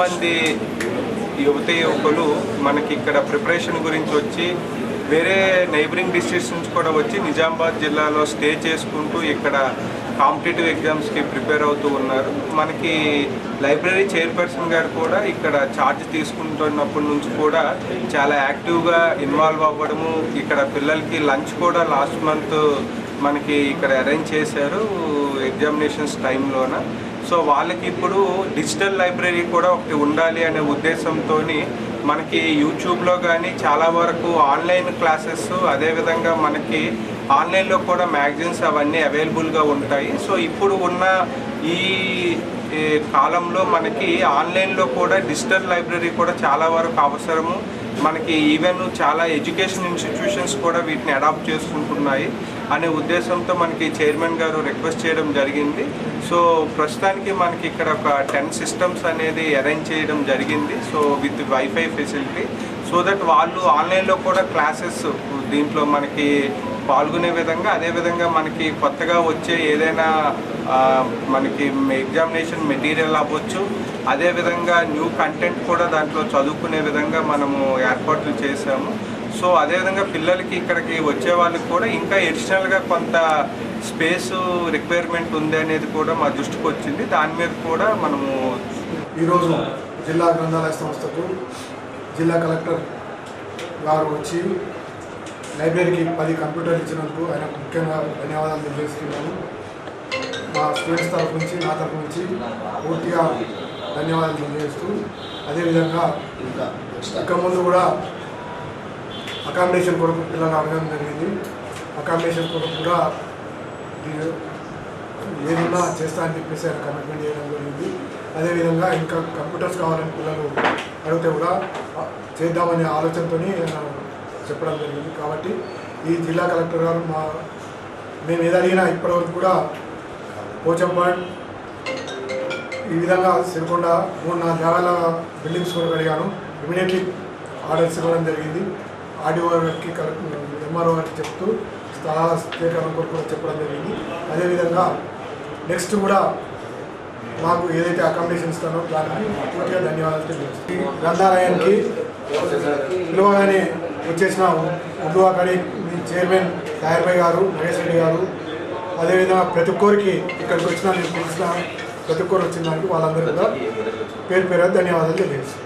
చాలామంది యువకులు మనకి ఇక్కడ ప్రిపరేషన్ గురించి వచ్చి వేరే నైబరింగ్ డిస్ట్రిక్ట్స్ నుంచి కూడా వచ్చి నిజామాబాద్ జిల్లాలో స్టే చేసుకుంటూ ఇక్కడ కాంపిటేటివ్ ఎగ్జామ్స్కి ప్రిపేర్ అవుతూ ఉన్నారు. మనకి లైబ్రరీ చైర్పర్సన్ గారు కూడా ఇక్కడ ఛార్జ్ తీసుకుంటున్నప్పటి నుంచి కూడా చాలా యాక్టివ్గా ఇన్వాల్వ్ అవ్వడము, ఇక్కడ పిల్లలకి లంచ్ కూడా లాస్ట్ మంత్ మనకి ఇక్కడ అరేంజ్ చేశారు ఎగ్జామినేషన్స్ టైంలోన. సో వాళ్ళకి ఇప్పుడు డిజిటల్ లైబ్రరీ కూడా ఒకటి ఉండాలి అనే ఉద్దేశంతో మనకి యూట్యూబ్లో కానీ చాలా వరకు ఆన్లైన్ క్లాసెస్, అదేవిధంగా మనకి ఆన్లైన్లో కూడా మ్యాగజైన్స్ అవన్నీ అవైలబుల్గా ఉంటాయి. సో ఇప్పుడు ఉన్న ఈ కాలంలో మనకి ఆన్లైన్లో కూడా డిజిటల్ లైబ్రరీ కూడా చాలా వరకు అవసరము. మనకి ఈవెన్ చాలా ఎడ్యుకేషన్ ఇన్స్టిట్యూషన్స్ కూడా వీటిని అడాప్ట్ చేసుకుంటున్నాయి అనే ఉద్దేశంతో మనకి చైర్మన్ గారు రిక్వెస్ట్ చేయడం జరిగింది. సో ప్రస్తుతానికి మనకి ఇక్కడ ఒక 10 సిస్టమ్స్ అనేది అరేంజ్ చేయడం జరిగింది. So with wifi facility, so that వాళ్ళు ఆన్లైన్లో కూడా క్లాసెస్ దీంట్లో మనకి పాల్గొనే విధంగా, అదేవిధంగా మనకి కొత్తగా వచ్చే ఏదైనా మనకి ఎగ్జామినేషన్ మెటీరియల్ అవ్వచ్చు, అదేవిధంగా న్యూ కంటెంట్ కూడా దాంట్లో చదువుకునే విధంగా మనము ఏర్పాట్లు చేశాము. సో అదేవిధంగా పిల్లలకి ఇక్కడికి వచ్చే వాళ్ళకి కూడా ఇంకా ఎడిషనల్గా కొంత స్పేసు రిక్వైర్మెంట్ ఉంది అనేది కూడా మా దృష్టికి వచ్చింది. దాని మీద కూడా మనము ఈరోజు జిల్లా గ్రంథాలయ సంస్థకు జిల్లా కలెక్టర్ గారు వచ్చి లైబ్రరీకి 10 కంప్యూటర్లు ఇచ్చినందుకు ఆయన ముఖ్యంగా ధన్యవాదాలు తెలియజేస్తున్నాను. మా స్టూడెంట్స్ తరఫు నుంచి, నా తరఫు నుంచి పూర్తిగా ధన్యవాదాలు తెలియజేస్తూ, అదేవిధంగా ఇక ముందు కూడా అకామిడేషన్ కొరకు పిల్లలు అడగడం జరిగింది. అకామిడేషన్ కొరకు కూడా ఏదైనా చేస్తా అని చెప్పేసి ఆయన కమిట్మెంట్ చేయడం జరిగింది. అదేవిధంగా ఇంకా కంప్యూటర్స్ కావాలని పిల్లలు అడిగితే కూడా చేద్దామనే ఆలోచనతో చెప్పడం జరిగింది. కాబట్టి ఈ జిల్లా కలెక్టర్ గారు మేము ఏది అడిగినా ఇప్పటివరకు కూడా పోచంపాడ్, ఈ విధంగా సిరికొండ 3-4 జాగాల బిల్డింగ్స్ కొరకు అడిగాను. ఇమీడియట్లీ ఆర్డర్స్ ఇవ్వడం జరిగింది. ఆర్డీఓ గారికి, ఎంఆర్ఓ గారికి చెప్తూ స్థలాల సేకరణ కొరకు కూడా చెప్పడం జరిగింది. అదేవిధంగా నెక్స్ట్ కూడా మాకు ఏదైతే అకామిడేషన్ ఇస్తానో దానికి పూర్తిగా ధన్యవాదాలు తెలియజేస్తాను. ఈ గ్రంథాలయానికి పిలువగానే వచ్చేసిన ఉర్దూ అకాడమీ చైర్మన్ తాహిర్ భాయ్ గారు, మహేష్ రెడ్డి గారు, అదేవిధంగా ప్రతి ఒక్కరికి ఇక్కడికి వచ్చిన నేను పిలిచిన ప్రతి ఒక్కరు వచ్చిన దానికి వాళ్ళందరూ కూడా పేరు ధన్యవాదాలు తెలియజేస్తాను.